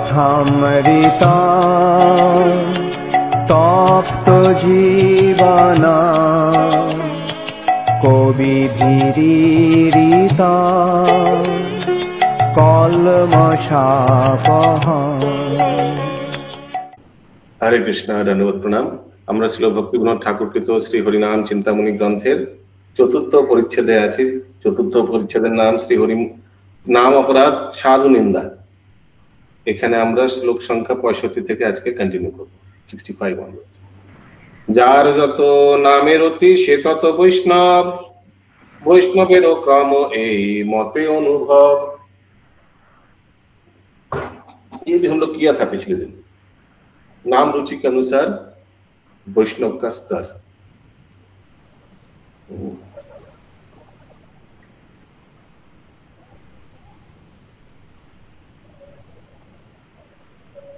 কথামৃতা তপ্ত জীবনা কবি ভীরিতা কলমশাপহ। হরে কৃষ্ণ, ধন্যবাদ, প্রণাম। আমরা ছিল ভক্তিবিনোদ ঠাকুরকৃত শ্রী হরিনাম চিন্তামণি গ্রন্থের চতুর্থ পরিচ্ছেদে আছি। চতুর্থ পরিচ্ছেদের নাম শ্রী হরি নাম অপরাধ সাধু নিন্দা। এখানে আমরা শ্লোক সংখ্যা 65 থেকে আজকে কন্টিনিউ করবো, 65 onwards। যার যত নামের অতি সে তত বৈষ্ণব, বৈষ্ণবেরও ক্রম এই मते अनुभव। ये भी हम लोग किया था पिछले दिन। नाम रुचि के अनुसार वैष्णव का स्तर।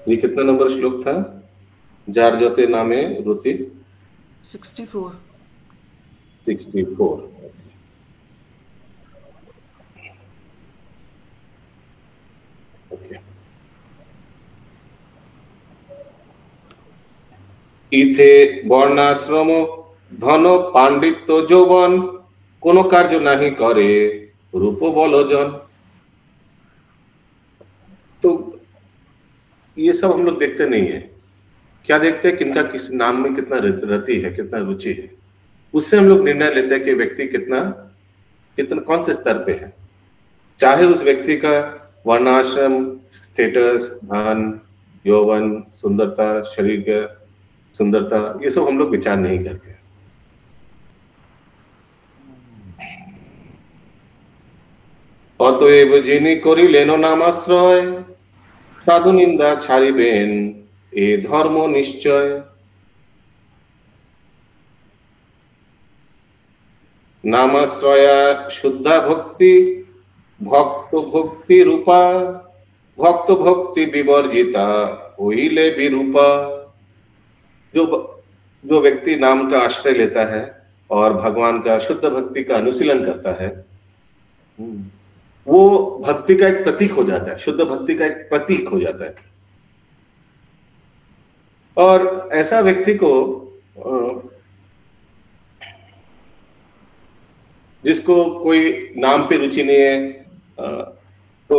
ये कितना नंबर श्लोक था? जार जते नामे रुति 64। ইথে বর্ণাশ্রম ধন পাণ্ডিত্য যৌবন কোনো কার্য নাহি করে रूप बलजन। तो ये सब हम लोग देखते नहीं है। क्या देखते हैं? किनका किस नाम में कितना रति है, कितना रुचि है, उससे हम लोग निर्णय लेते हैं कि व्यक्ति कितना कितना कौन से स्तर पे है। चाहे उस व्यक्ति का वर्णाश्रम, स्टेटस, धन, यौवन, सुंदरता, शरीर का सुंदरता, ये सब हम लोग विचार नहीं करते। অতএব যিনি করিলেন নামাশ্রয় সাধু নিন্দা ছাড়িবেন এ ধর্ম নিশ্চয়। नामाश्रया शुद्धा भक्ति भक्त भक्ति रूपा भक्त भक्ति विवर्जिता ओहिले विरूपा। जो व्यक्ति नाम का आश्रय लेता है और भगवान का शुद्ध भक्ति का अनुशीलन करता है, वो भक्ति का एक प्रतीक हो जाता है, शुद्ध भक्ति का एक प्रतीक हो जाता है। और ऐसा व्यक्ति को जिसको कोई नाम पे रुचि नहीं है, तो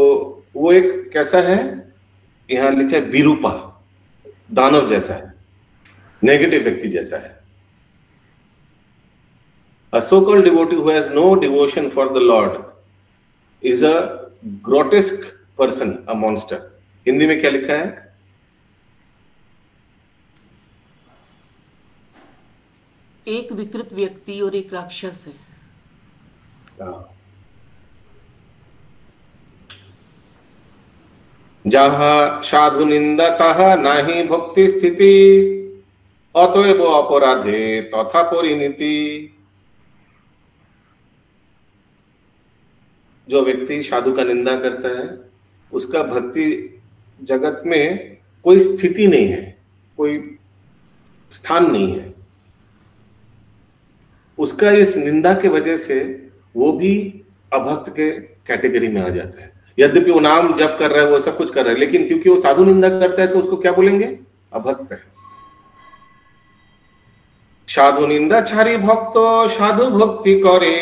वो एक कैसा है, यहां लिखा है विरूपा, दानव जैसा है, नेगेटिव व्यक्ति जैसा है। A so-called devotee who has no devotion for the Lord is a grotesque person, a monster। Hindi में क्या लिखा है? एक विकृत व्यक्ति और एक राक्षस है। जहाँ साधु निंदा तहा नाही भक्ति स्थिति अतएव अपराधे तथा परिणति। जो व्यक्ति साधु का निंदा करता है उसका भक्ति जगत में कोई स्थिति नहीं है, कोई स्थान नहीं है। उसका इस निंदा के वजह से वो भी अभक्त के कैटेगरी में आ जाता है। यद्यपि वो नाम जप कर रहा है, वो सब कुछ कर रहा है, लेकिन क्योंकि वो साधु निंदा करता है तो उसको क्या बोलेंगे? अभक्त है। साधु निंदा छाड़ी भक्त साधु भक्ति करे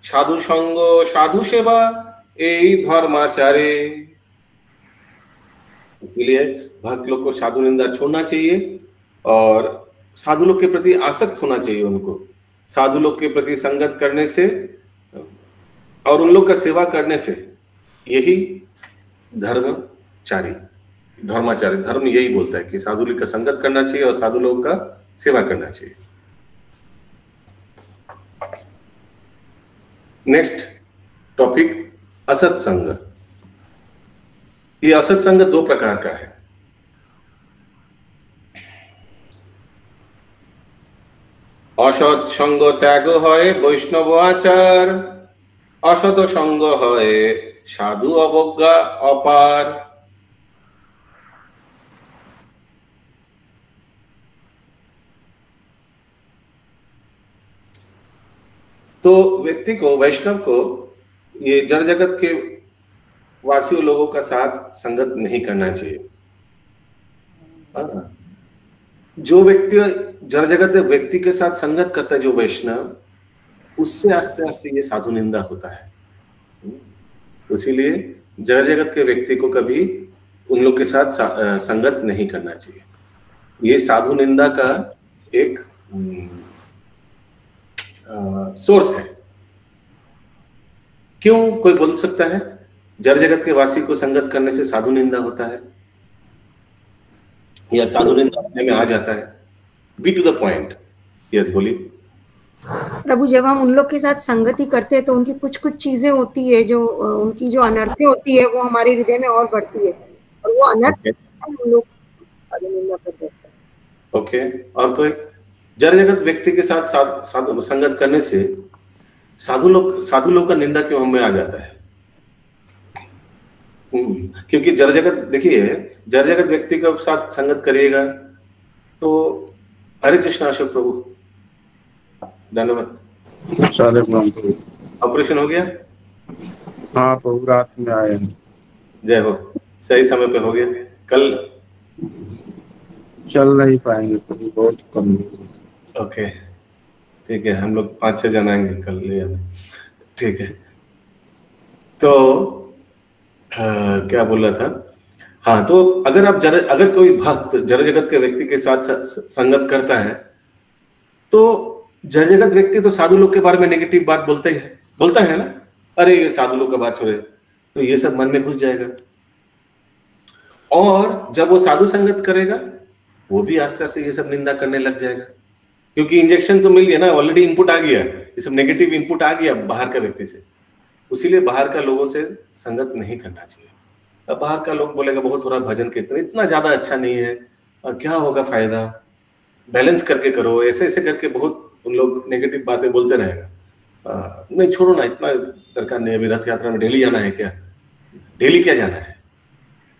साधु संग साधु सेवा यही धर्माचारे। इसलिए भक्त लोग को साधु निंदा छोड़ना चाहिए और साधु लोग के प्रति आसक्त होना चाहिए। उनको साधु लोग के प्रति संगत करने से और उन लोग का सेवा करने से यही धर्माचारी धर्म यही बोलता है कि साधु लोग का संगत करना चाहिए और साधु लोग का सेवा करना चाहिए। नेक्स्ट टॉपिक, असत्संग। ये असत्संग दो प्रकार का है। असत संग त्याग है वैष्णव आचार असत संग है साधु अवज्ञा अपार। तो व्यक्ति को, वैष्णव को, ये जड़ जगत के वासियों लोगों का साथ संगत नहीं करना चाहिए। हाँ। जो व्यक्ति जड़ जगत व्यक्ति के साथ संगत करता है, जो वैष्णव, उससे आस्ते आस्ते ये साधु निंदा होता है। तो इसीलिए जड़ जगत के व्यक्ति को कभी उन लोग के साथ संगत नहीं करना चाहिए। ये साधु निंदा का एक सोर्स है। क्यों, कोई बोल सकता है जड़ जगत के वासी को संगत करने से साधु निंदा होता है या साधु निंदा अपने में आ जाता है? Be to the point. Yes, बोलिए। प्रभु, जब हम उन लोग के साथ संगति करते हैं तो उनकी कुछ कुछ चीजें होती है जो उनकी जो अनर्थ्य होती है वो हमारे हृदय में और बढ़ती है, और वो अनर्थ हम लोग निंदा कर देते हैं। ओके, और कोई? जड़ जगत व्यक्ति के साथ साधु संगत करने से साधु लोग का निंदा क्यों हमें आ जाता है? क्योंकि जड़ जगत, देखिए, जड़ जगत व्यक्ति के साथ संगत करिएगा तो हरे कृष्णा अशोक प्रभु, धन्यवाद। ऑपरेशन हो गया? हाँ प्रभु, रात में आए। जय हो, सही समय पे हो गया। कल चल नहीं पाएंगे प्रभु, बहुत कम। ओके, ठीक है, हम लोग 5-6 जन आएंगे कल ले आने। ठीक है, तो क्या बोल रहा था? हाँ, तो अगर कोई भक्त जड़ जगत के व्यक्ति के साथ संगत करता है तो जड़ जगत व्यक्ति तो साधु लोग के बारे में नेगेटिव बात बोलता है ना, अरे ये साधु लोग का बात छोड़े, तो ये सब मन में घुस जाएगा। और जब वो साधु संगत करेगा वो भी आस्ते आस्ते ये सब निंदा करने लग जाएगा, क्योंकि इंजेक्शन तो मिल गया ना, ऑलरेडी इनपुट आ गया, ये सब नेगेटिव इनपुट आ गया बाहर का व्यक्ति से। उसीलिए बाहर का लोगों से संगत नहीं करना चाहिए। अब बाहर का लोग बोलेगा बहुत थोड़ा भजन कीर्तन इतना ज्यादा अच्छा नहीं है, क्या होगा फायदा, बैलेंस करके करो, ऐसे ऐसे करके बहुत उन लोग नेगेटिव बातें बोलते रहेगा। नहीं, छोड़ो ना, इतना दरकार नहीं। अभी रथ यात्रा में डेली जाना है क्या? डेली क्या जाना है?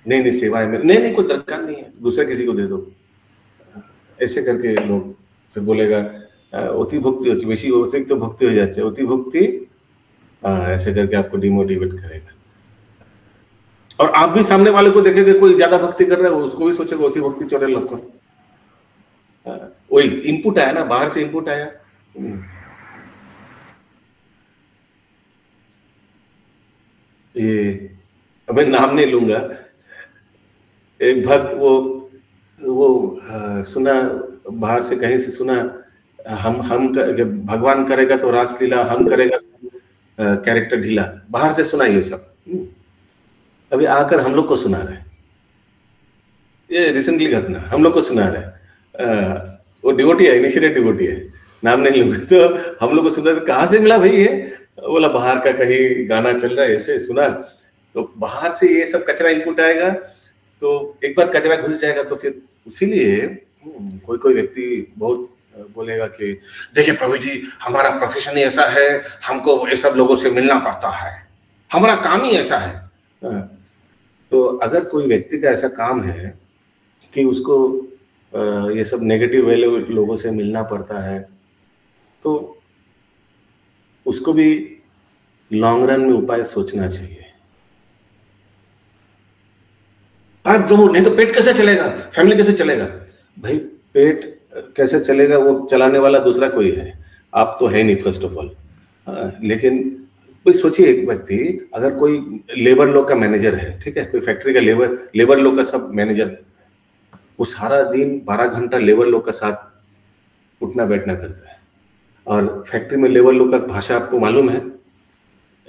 नहीं, सेवा है मेरी। नहीं, कोई दरकार नहीं है, दूसरे किसी को दे दो। ऐसे करके लोग फिर बोलेगा अति भक्ति होती, वैसी अतिरिक्त तो भक्ति हो जाती है, अति भक्ति, ऐसे करके आपको डिमोटिवेट करेगा। और आप भी सामने वाले को देखेंगे कोई ज्यादा भक्ति कर रहा है, उसको भी सोचेगा अति भक्ति चोरे लोग को। वही इनपुट आया ना, बाहर से इनपुट आया। ये मैं नाम नहीं लूंगा, एक भक्त वो सुना, बाहर से कहीं से सुना, हम भगवान करेगा तो रासलीला, हम करेगा कैरेक्टर ढीला। बाहर से सुना ये सब, अभी आकर हम लोग को सुना रहे। ये रिसेंटली घटना हम लोग को सुना रहे। वो डिवोटी है, इनिशिएटेड डिवोटी है, नाम नहीं लूंगा। तो हम लोग को सुना, कहाँ से मिला भाई ये? बोला बाहर का कहीं गाना चल रहा है, ऐसे सुना। तो बाहर से ये सब कचरा इनपुट आएगा तो एक बार कचरा घुस जाएगा तो फिर, इसीलिए कोई व्यक्ति बहुत बोलेगा कि देखिए प्रभु जी, हमारा प्रोफेशन ही ऐसा है, हमको ये सब लोगों से मिलना पड़ता है, हमारा काम ही ऐसा है। तो अगर कोई व्यक्ति का ऐसा काम है कि उसको ये सब नेगेटिव वे लोगों से मिलना पड़ता है, तो उसको भी लॉन्ग रन में उपाय सोचना चाहिए। प्रभु, नहीं तो पेट कैसे चलेगा, फैमिली कैसे चलेगा? भाई पेट कैसे चलेगा वो चलाने वाला दूसरा कोई है, आप तो है नहीं फर्स्ट ऑफ ऑल। लेकिन कोई सोचिए, एक व्यक्ति अगर कोई लेबर लोग का मैनेजर है, ठीक है, कोई फैक्ट्री का लेबर लोग का सब मैनेजर, वो सारा दिन 12 घंटा लेबर लोग का साथ उठना बैठना करता है। और फैक्ट्री में लेबर लोग का भाषा आपको मालूम है?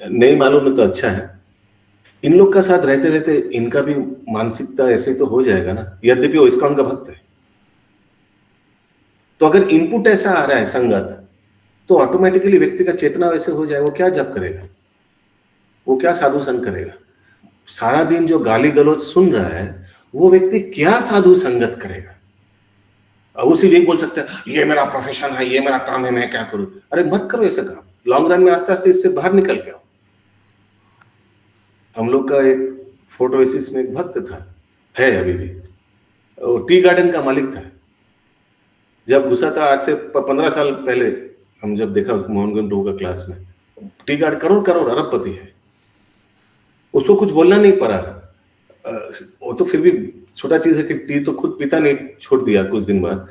नहीं मालूम है तो अच्छा है। इन लोग का साथ रहते रहते इनका भी मानसिकता ऐसे तो हो जाएगा ना, यद्यपि वो इस्कॉन का भक्त है। तो अगर इनपुट ऐसा आ रहा है संगत, तो ऑटोमेटिकली व्यक्ति का चेतना वैसे हो जाए, वो क्या जप करेगा, वो क्या साधु संग करेगा? सारा दिन जो गाली गलौज सुन रहा है वो व्यक्ति क्या साधु संगत करेगा? और उसी भी बोल सकता है ये मेरा प्रोफेशन है, ये मेरा काम है, मैं क्या करूं? अरे मत करो ऐसा काम, लॉन्ग रन में आस्ते आस्ते इससे बाहर निकल के आओ। हम लोग का एक फोटोसिस में एक भक्त था, है अभी भी, वो टी गार्डन का मालिक था। जब घुसा था आज से 15 साल पहले, हम जब देखा मोहनगंज का क्लास में, टी गार्डन करोड़ अरबपति है। उसको कुछ बोलना नहीं पड़ा। वो तो फिर भी छोटा चीज है कि टी तो खुद पिता ने छोड़ दिया कुछ दिन बाद।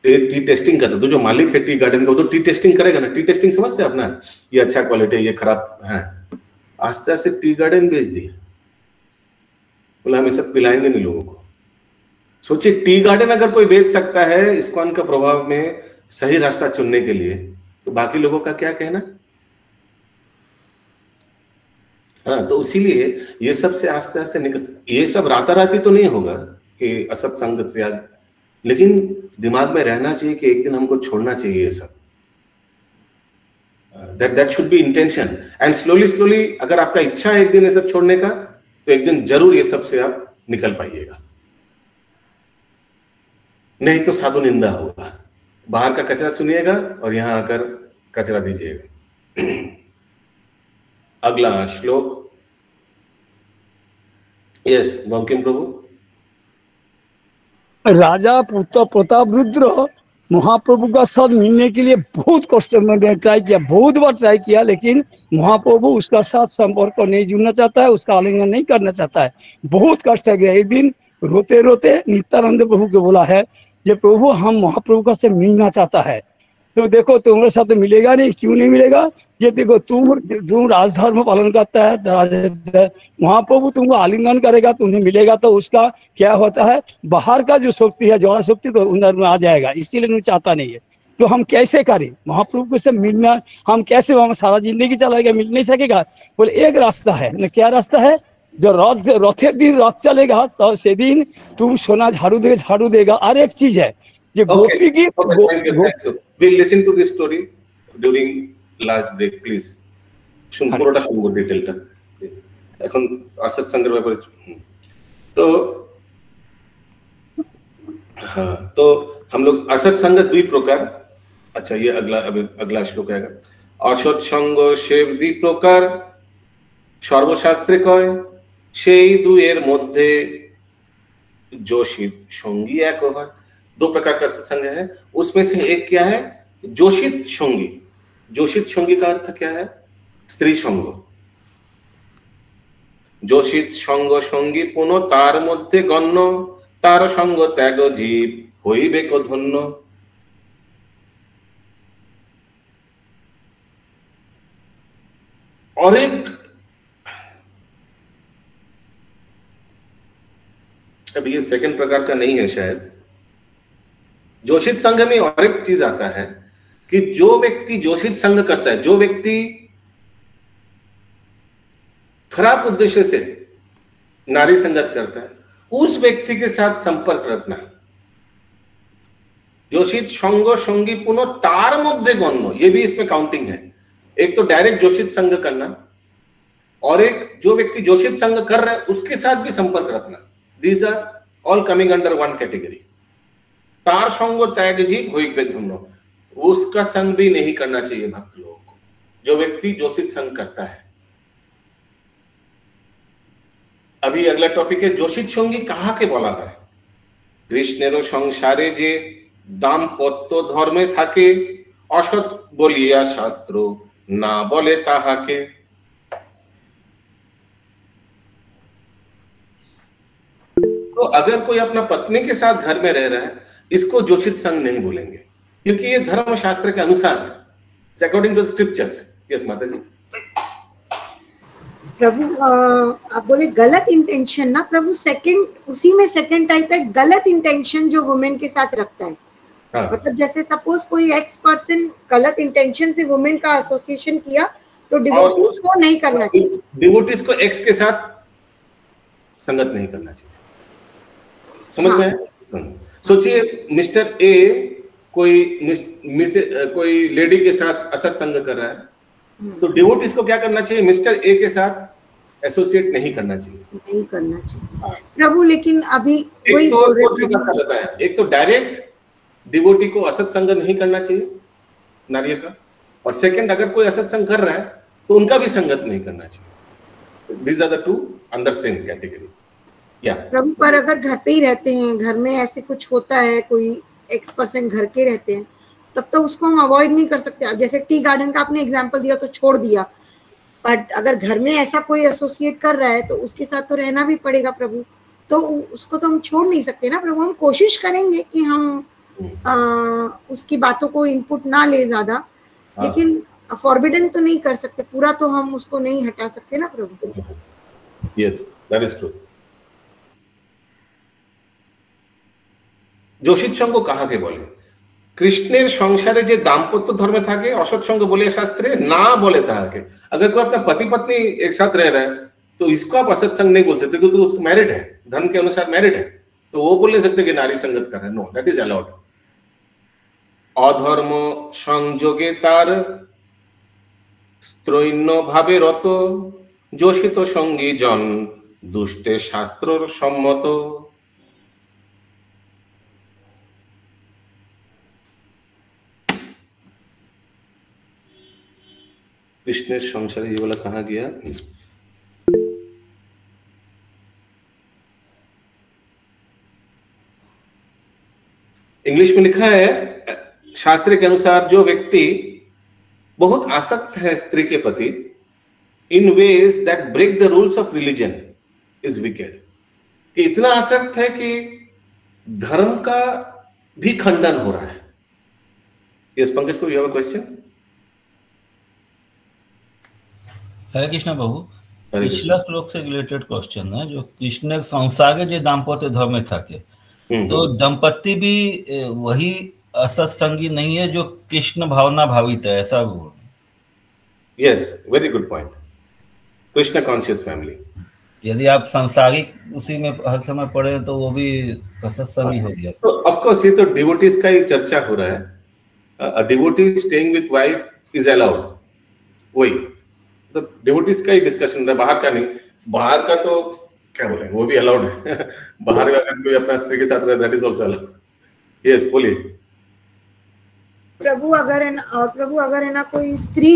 टी टेस्टिंग करता, तो जो मालिक है टी गार्डन का वो तो टी टेस्टिंग करेगा ना। टी टेस्टिंग समझते हैं अपना, ये अच्छा क्वालिटी है, ये खराब है। आस्ते आस्ते टी गार्डन बेच दिया, बोला हम ये सब पिलाएंगे नहीं लोगों को। सोचिए, टी गार्डन अगर कोई बेच सकता है इस्कॉन का प्रभाव में सही रास्ता चुनने के लिए, तो बाकी लोगों का क्या कहना। हाँ, तो इसीलिए ये सब से आस्ते आस्ते निकल, ये सब राताराती तो नहीं होगा कि असत्संग त्याग, लेकिन दिमाग में रहना चाहिए कि एक दिन हमको छोड़ना चाहिए ये सब। that should be intention, and slowly अगर आपका इच्छा है एक दिन ये सब छोड़ने का, तो एक दिन जरूर ये सब से आप निकल पाइएगा। नहीं तो साधु निंदा होगा। बाहर का कचरा सुनिएगा और यहां आकर कचरा दीजिएगा। अगला श्लोक। यस, बंकिम प्रभु। राजा प्रतापरुद्र महाप्रभु का साथ मिलने के लिए बहुत कष्ट में ट्राई किया, बहुत बार ट्राई किया, लेकिन महाप्रभु उसका साथ संपर्क नहीं जुड़ना चाहता है, उसका आलिंगन नहीं करना चाहता है। बहुत कष्ट है गया। एक दिन रोते रोते नित्यानंद प्रभु को बोला है कि प्रभु हम महाप्रभु का से मिलना चाहता है, तो देखो तुम्हारे साथ तो मिलेगा नहीं। क्यों नहीं मिलेगा? ये देखो तुम राजधर्म पालन करता है, महाप्रभु तुमको आलिंगन करेगा, तुम्हें मिलेगा, तो उसका क्या होता है, बाहर का जो शक्ति है, जड़ा शक्ति, तो अंदर में आ जाएगा। इसीलिए नहीं चाहता नहीं है। तो हम कैसे करें महाप्रभु को से मिलना? हम कैसे, हम सारा जिंदगी चलाएगा, मिल नहीं सकेगा। बोले एक रास्ता है ना। क्या रास्ता है? जो रथे दिन रथ चलेगा तो से दिन तुम सोना झाड़ू देगा। और एक चीज है जो गोपी की we'll listen to this story during last break, please. শুন, পুরোটা শুনবো ডিটেলটা প্লিজ। এখন আসত সঙ্গের ব্যাপারে तो हाँ, तो हम लोग असत संग दुई प्रकार। अच्छा, ये अगला श्लोक आएगा। असत संग সে দুই প্রকার সর্বশাস্ত্রে কয়, সেই দুইয়ের মধ্যে जोशित संगी एक হয়। दो प्रकार का सत्संग है, उसमें से एक क्या है? जोशित संगी। जोशित संगी का अर्थ क्या है? स्त्री संग। जोशित संग संगी पुनः तार मध्य गण्य, तार संग त्याग जीव হইবে কো ধন্য। और एक, अब ये सेकंड प्रकार का नहीं है शायद। जोशित संघ में और एक चीज आता है कि जो व्यक्ति जोशित संघ करता है, जो व्यक्ति खराब उद्देश्य से नारी संगत करता है, उस व्यक्ति के साथ संपर्क रखना। जोशित संग संगी पुनः तार मध्य गण्य, ये भी इसमें काउंटिंग है। एक तो डायरेक्ट जोशित संग करना, और एक जो व्यक्ति जोशित संग कर रहा है उसके साथ भी संपर्क रखना। These are all coming under one category. तार संग त्याग जीव होइबे धन्य, उसका संग भी नहीं करना चाहिए भक्त लोगों को, जो व्यक्ति जोशित संग करता है। अभी अगला टॉपिक है जोशित संगी कहा के बोला है। कृष्णेर संसारे जे दाम्पत्य धर्मे थाके, असत बोलिया शास्त्र ना बोले ताहाके। तो अगर कोई अपना पत्नी के साथ घर में रह रहा है, इसको जोशित संग नहीं बोलेंगे, क्योंकि ये धर्म शास्त्र के अनुसार है, अकॉर्डिंग टू स्क्रिप्चर्स। यस माता जी। प्रभु आप बोले गलत इंटेंशन ना प्रभु, सेकंड उसी में सेकंड टाइप है गलत इंटेंशन जो वुमेन के साथ रखता है। हाँ। मतलब जैसे सपोज कोई एक्स पर्सन गलत इंटेंशन से वुमेन का एसोसिएशन किया, तो डिवोटीज को नहीं करना चाहिए। डिवोटीज को एक्स के साथ संगत नहीं करना चाहिए। समझ में है? सोचिए, मिस्टर ए कोई लेडी के साथ असत संग कर रहा है, तो डिवोटीज को क्या करना चाहिए? मिस्टर ए के साथ एसोसिएट नहीं करना चाहिए। नहीं करना चाहिए प्रभु। लेकिन अभी वही बताया, एक तो डायरेक्ट डिवोटी को असत संग नहीं करना चाहिए नारियों का, और सेकंड अगर कोई असत संग कर रहा है तो उनका भी संगत नहीं करना चाहिए। These are the two under same category. प्रभु, पर अगर घर पे ही रहते हैं, घर में ऐसे कुछ होता है, कोई एक्स पर्सन घर के रहते हैं, तब तो उसको हम अवॉइड नहीं कर सकते। अब जैसे टी गार्डन का आपने एग्जांपल दिया तो छोड़ दिया, बट अगर घर में ऐसा कोई एसोसिएट कर रहा है तो उसके साथ तो रहना भी पड़ेगा प्रभु, तो उसको तो हम छोड़ नहीं सकते ना प्रभु। हम कोशिश करेंगे कि हम उसकी बातों को इनपुट ना ले ज्यादा, लेकिन फॉरबिडन तो नहीं कर सकते, पूरा तो हम उसको नहीं हटा सकते ना प्रभु। Yes, that is true. যোশীর সঙ্গ কাহাকে বলে? কৃষ্ণের সংসারে যে दाम्पत्य धर्म থাকে असत संग बोले शास्त्रे ना बोले ताके। अगर कोई अपना पति पत्नी एक साथ रह रहा है तो इसको आप असत संग नहीं बोल सकते क्योंकि उसको मैरिड है, धर्म के अनुसार मैरिड है, तो वो बोल नहीं सकते कि नारी संगत कर रहे हैं। No, that is allowed. अधर्म संयोगे तार त्रैण्य भावे रत जोषित संगी जन दुष्टे शास्त्र सम्मत। कृष्ण संसार ये वाला कहाँ गया? इंग्लिश में लिखा है शास्त्र के अनुसार जो व्यक्ति बहुत आसक्त है स्त्री के प्रति in ways that break the rules of religion is wicked, कि इतना आसक्त है कि धर्म का भी खंडन हो रहा है। यस पंकज प्रभु, you have a question? Hare Krishna प्रभु, पिछला श्लोक से रिलेटेड क्वेश्चन है। जो कृष्ण संसागे जो दाम्पत्य धर्म থাকে, तो दंपति भी वही असत्संगी नहीं है जो कृष्ण भावना भावित है, ऐसा बोल? Yes, very good point. Krishna conscious family, यदि आप सांसारिक उसी में हर समय पढ़े तो वो भी असत्संगी हो गया। तो ऑफ कोर्स ये तो डिवोटीज का ही चर्चा हो रहा है। A devotee staying with wife is allowed, वही तो डिवोटीज का ही डिस्कशन है, बाहर का नहीं। बाहर का तो क्या बोलेंगे, वो भी अलाउड है। बाहर का अगर कोई अपना स्त्री के साथ रहे that is also allowed. Yes, बोलिए। प्रभु अगर है ना कोई स्त्री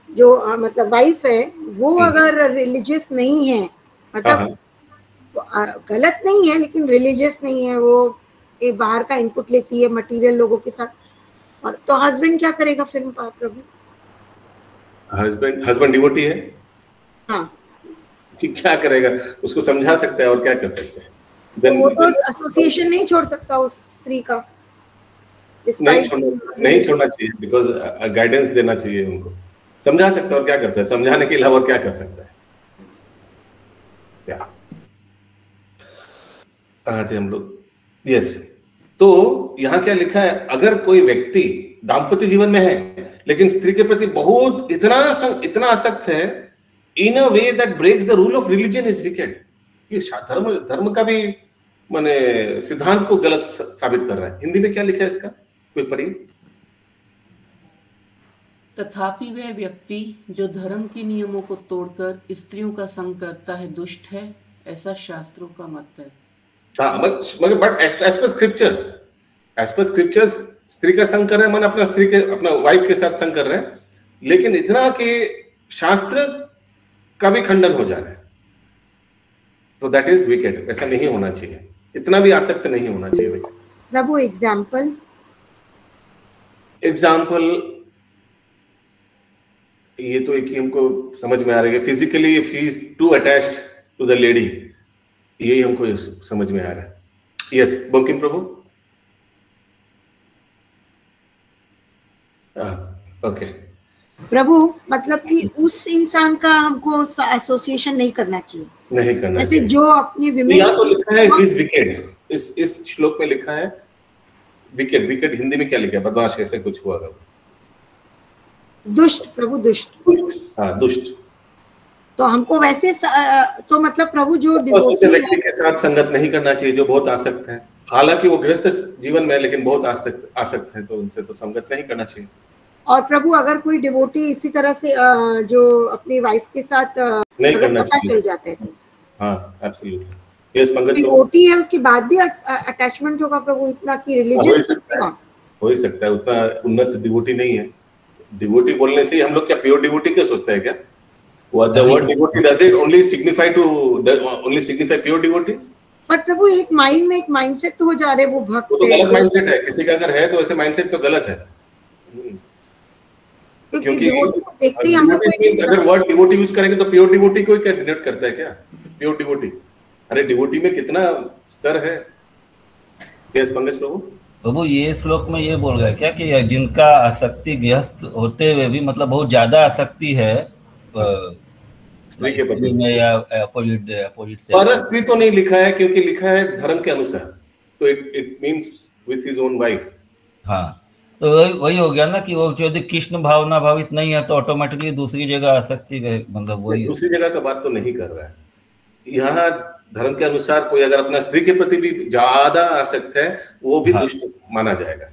जो मतलब वाइफ है वो अगर रिलीजियस नहीं है, मतलब गलत नहीं है लेकिन रिलीजियस नहीं है, वो एक बाहर का इनपुट लेती है मटेरियल लोगों के साथ, और तो हस्बैंड क्या करेगा फिर प्रभु? हस्बैंड डिवोटी है, हाँ, कि क्या करेगा? उसको समझा सकते हैं और क्या कर सकते हैं? तो वो तो एसोसिएशन नहीं छोड़ सकता उस स्त्री का, नहीं छोड़ना चाहिए, बिकॉज गाइडेंस देना चाहिए उनको। समझा सकता है और क्या कर सकता है? समझाने के अलावा और क्या कर सकता है? क्या कहाँ थे हम लोग? यस, तो यहाँ क्या लिखा है? अगर कोई व्यक्ति दाम्पत्य जीवन में है लेकिन स्त्री के प्रति बहुत इतना आसक्त है in a way that breaks the rule of religion is wicked, ये धर्म का भी माने सिद्धांत को गलत साबित कर रहा है। हिंदी में क्या लिखा है इसका, कोई पढ़िए। तथापि वह व्यक्ति जो धर्म के नियमों को तोड़कर स्त्रियों का संग करता है दुष्ट है, ऐसा शास्त्रों का मत है। हाँ, बट एज पर स्क्रिप्चर्स स्त्री का संग कर रहे हैं, मन अपना वाइफ के साथ संग कर रहे हैं, लेकिन इतना कि शास्त्र का भी खंडन हो जा रहा है, तो दैट इज विकेड। ऐसा नहीं होना चाहिए, इतना भी आसक्त नहीं होना चाहिए। प्रभु एग्जाम्पल ये तो एक ही हमको समझ में आ रहा है, physically if he is to attached to the lady, यही हमको समझ में आ रहा है। यस बंकिम प्रभु। ओके प्रभु, मतलब कि उस इंसान का हमको एसोसिएशन नहीं करना चाहिए, जैसे जो अपनी विमेन। यहाँ तो लिखा है इज विकेड, इस श्लोक में लिखा है विकेड। हिंदी में क्या लिखा है? बदमाश, ऐसे कुछ हुआ होगा। दुष्ट प्रभु, दुष्ट। हाँ, दुष्ट। तो हमको वैसे तो मतलब प्रभु जो डिवोटी व्यक्ति के साथ संगत नहीं करना चाहिए जो बहुत आसक्त है, हालांकि वो गृहस्थ जीवन में लेकिन बहुत आसक्त है, तो उनसे तो संगत नहीं करना चाहिए। और प्रभु अगर कोई डिवोटी इसी तरह से जो अपनी वाइफ के साथ नहीं करना चाहिए, चल जाते हैं, हाँ एब्सोल्युटली। यस पंकज, डिवोटी है उसके बाद भी अटैचमेंट होगा प्रभु इतना कि रिलीजियस हो ही सकता है, उतना उन्नत डिवोटी नहीं है। डिवोटी बोलने से हम लोग क्या प्योर डिवोटी क्या सोचते हैं क्या? What the word devotee does it only signify pure devotees? But प्रभु एक माइंड में एक माइंडसेट तो हो जा रहे, वो भक्त तो गलत माइंडसेट है, किसी का अगर है तो ऐसे माइंडसेट तो गलत है। क्योंकि डिवोटी को देखते ही हम लोग को अगर वर्ड डिवोटी यूज करेंगे तो प्योर डिवोटी को क्या डिनोट करता है क्या? प्योर डिवोटी, अरे डिवोटी में कितना स्तर है? यस पंकज प्रभु। प्रभु ये श्लोक में ये बोल रहा है क्या कि जिनका आसक्ति गृहस्थ होते हुए भी मतलब बहुत ज्यादा आसक्ति है स्त्री के प्रति में या अपोजिट से, पर स्त्री तो नहीं लिखा है क्योंकि लिखा है धर्म के अनुसार, तो it means with his own wife. हाँ, तो वही हो गया ना कि वो यदि कृष्ण भावना भावित नहीं है तो ऑटोमेटिकली दूसरी जगह आसक्ति का मतलब वही दूसरी जगह का बात तो नहीं कर रहा है यहाँ। धर्म के अनुसार कोई अगर अपना स्त्री के प्रति भी ज्यादा आसक्त है वो भी दुष्ट माना जाएगा।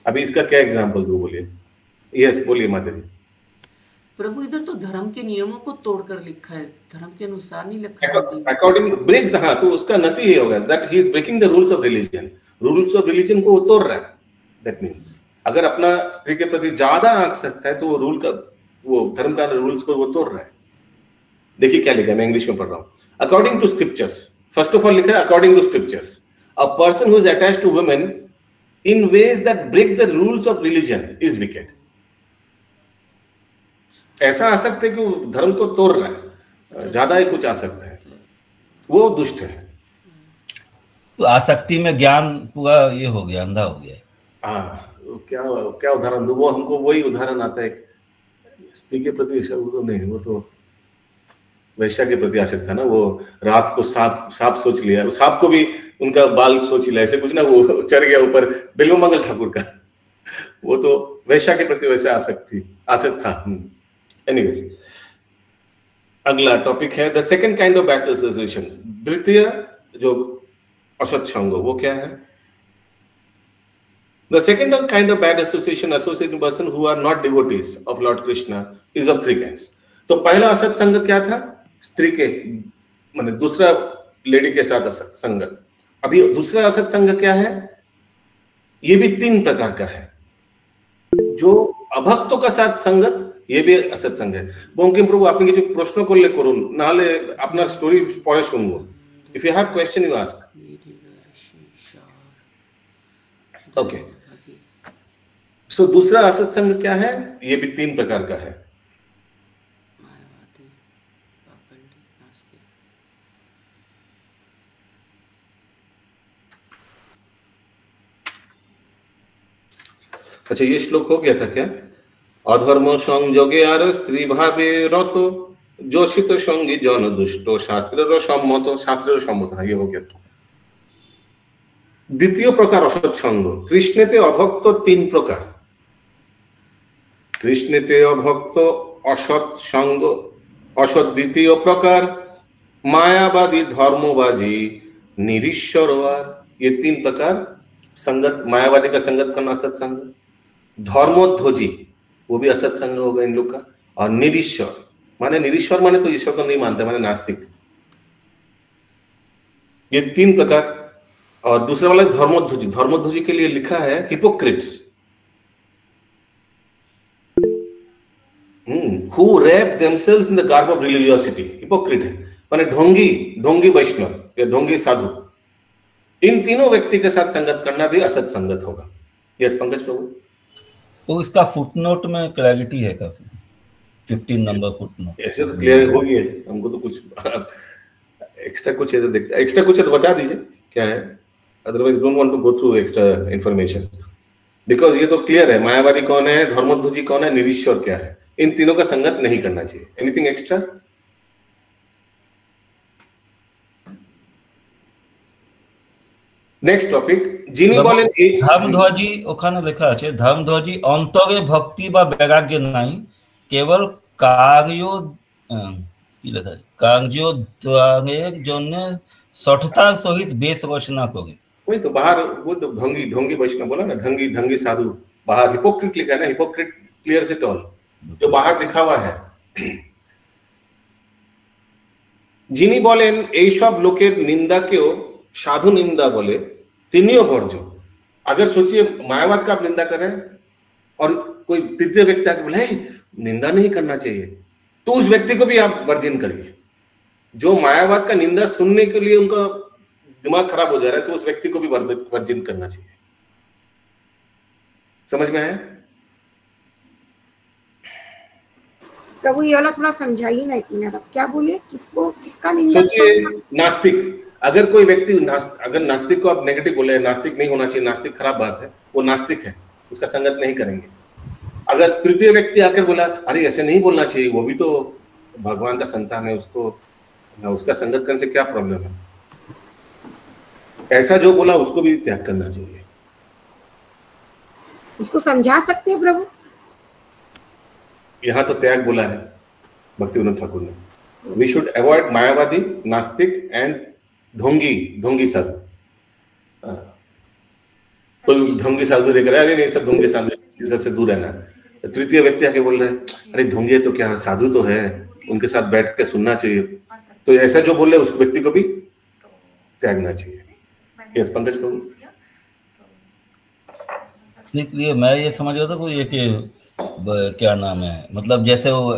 अभी इसका क्या एग्जांपल दूं, बोलिए। यस बोलिए माता जी। प्रभु इधर तो धर्म के नियमों को तोड़कर लिखा है, धर्म के अनुसार नहीं लिखा है। अकॉर्डिंग ब्रेक्स, हाँ, तो उसका नती ये होगा that he is breaking the rules of religion. Rules of religion को वो तोड़ रहा है। दैट मींस अगर अपना स्त्री के प्रति ज्यादा आसक्त है तो वो रूल का, वो धर्म का रूल्स को वो तोड़ रहा है। देखिए क्या लिखा है, मैं इंग्लिश में पढ़ रहा हूं। According to scriptures, first of all लिखा है according to scriptures, a person who is attached to women in ways that break the rules of religion is wicked. ऐसा आसक्त है कि वो धर्म को तोड़ रहा है, ज्यादा ही कुछ आसक्त है, वो दुष्ट है। तो आसक्ति में ज्ञान पूरा ये हो गया, अंधा हो गया। हाँ, क्या क्या उदाहरण दो? वो हमको वही उदाहरण आता है, स्त्री के प्रति तो नहीं, वो तो वैश्या के प्रति आसक्त था ना। वो रात को सांप सोच लिया, सांप को भी उनका बाल सोच लिया, ऐसे कुछ ना, वो चढ़ गया ऊपर बिल्वमंगल ठाकुर का। वो तो वैश्या के प्रति वैसे आसक्त था। एनीवेज, अगला टॉपिक है the second kind of bad association. द्वितीय जो असत्संग, वो क्या है? The second kind of bad association associated person who are not devotees of Lord Krishna is of three kinds. तो पहला असत्संग क्या था? स्त्री के माने दूसरा लेडी के साथ असत्संग। अभी दूसरा असत्संग क्या है? ये भी 3 प्रकार का है। जो अभक्तों का साथ संगत, ये भी असत्संग है। बंकिम प्रभु आपने जो प्रश्न करले करुन, नाले अपना स्टोरी पढ़े सुनबो। If you have question you ask. Okay, so दूसरा असत्संग क्या है? ये भी 3 प्रकार का है। अच्छा, ये श्लोक हो गया था क्या? अधर्म संयोगे आर स्त्री भावे रत जोषित संगी जन दुष्टो शास्त्र सम्मत। हाँ, ये हो गया था। द्वितीय प्रकार असत्संग। कृष्णेते अभक्त 3 प्रकार। कृष्णेते अभक्त असत्संग असत द्वितीय प्रकार, मायावादी धर्मवाजी निरीश्वरवार। ये 3 प्रकार संगत, मायावादी का संगत करना असत्संग, धर्मोध्वजी वो भी असत्संग होगा इन लोग का, और निरीश्वर माने तो ईश्वर को नहीं मानते, माने नास्तिक। ये 3 प्रकार। और दूसरा वाला धर्मोध्वजी के लिए लिखा है hypocrites, who wrap themselves in the garb of religiosity। Hypocrite है माने ढोंगी वैष्णव या ढोंगी साधु। इन तीनों व्यक्ति के साथ संगत करना भी असत्संगत होगा। यस पंकज प्रभु। तो इसका फुटनोट में क्लैरिटी है काफी, 15 नंबर फुटनोट। ऐसे तो क्लियर हो गया, हमको तो कुछ एक्स्ट्रा कुछ है तो देखते, एक्स्ट्रा कुछ है तो बता दीजिए क्या है, otherwise don't want to go through extra information, because ये तो क्लियर है। मायावादी कौन है, धर्मोध्वजी कौन है, निरीश्वर क्या है, इन तीनों का संगत नहीं करना चाहिए। Anything extra? नेक्स्ट टॉपिक, যিনি বলেন এই ধর্মধ্বজি, ওখানে লেখা আছে ধর্মধ্বজি অন্তরে ভক্তি বা বৈরাগ্য নাই, কেবল কার্য কি লেখা আছে, কার্যোদ্ধারের জন্য সঠতার সহিত বেশ রচনা করে। वही तो बाहर, वो तो ढोंगी वैष्णव बोला ना, ढंगी साधु बाहर। हिपोक्रिट लिखा है ना, हिपोक्रिट क्लियर से टॉल, जो बाहर दिखावा है। যিনি বলেন এই সব লোকের নিন্দাকেও साधु निंदा बोले, तीनियों वर्ज्य। अगर सोचिए मायावाद का आप निंदा कर रहे हैं और कोई तृतीय व्यक्ति आके बोले निंदा नहीं करना चाहिए, तो उस व्यक्ति को भी आप वर्जन करिए। जो मायावाद का निंदा सुनने के लिए उनका दिमाग खराब हो जा रहा है, तो उस व्यक्ति को भी वर्जन करना चाहिए। समझ में है? प्रभु ये वाला थोड़ा समझाइए ना, 1 मिनट। आप क्या बोले, किसको, किसका निंदा? नास्तिक। अगर कोई व्यक्ति अगर नास्तिक को आप नेगेटिव बोले, नास्तिक नहीं होना चाहिए, नास्तिक खराब बात है, वो नास्तिक है, उसका संगत नहीं करेंगे। अगर तृतीय व्यक्ति आकर बोला अरे ऐसे नहीं बोलना चाहिए, वो भी तो भगवान का संतान है, उसका संगत करने से क्या प्रॉब्लम है, ऐसा जो बोला उसको भी त्याग करना चाहिए। उसको समझा सकते हैं प्रभु? यहाँ तो त्याग बोला है भक्ति विनोद ठाकुर ने। वी शुड अवॉइड मायावादी, नास्तिक एंड ढोंगी साधु। तो ढोंगी साधु देखकर अरे नहीं सब ढोंगी साधु, सबसे दूर रहना। तृतीय व्यक्ति आके बोल रहे हैं अरे ढोंगी तो क्या साधु तो है, उनके साथ बैठ के सुनना चाहिए, तो ऐसा जो बोल रहे उस व्यक्ति को भी त्यागना चाहिए। यस पंकज प्रभु। इसलिए मैं ये समझ रहा था कोई ये कि क्या नाम है, मतलब जैसे वो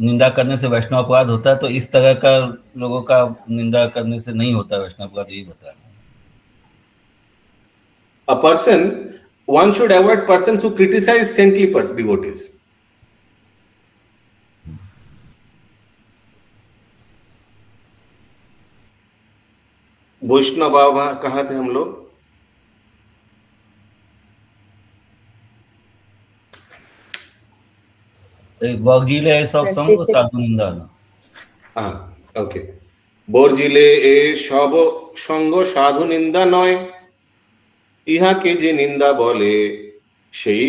निंदा करने से वैष्णव अपराध होता है, तो इस तरह का लोगों का निंदा करने से नहीं होता वैष्णव अपराध, यही बताया। A person, one should avoid persons who criticize saintly devotees. वैष्णव बाबा कहाँ थे हम लोग? বর্জিলে সব সঙ্গ সাধু নিন্দা না। ওকে, বর্জিলে এ সব সঙ্গ সাধু নিন্দা নয়, ইহাকে যে নিন্দা বলে সেই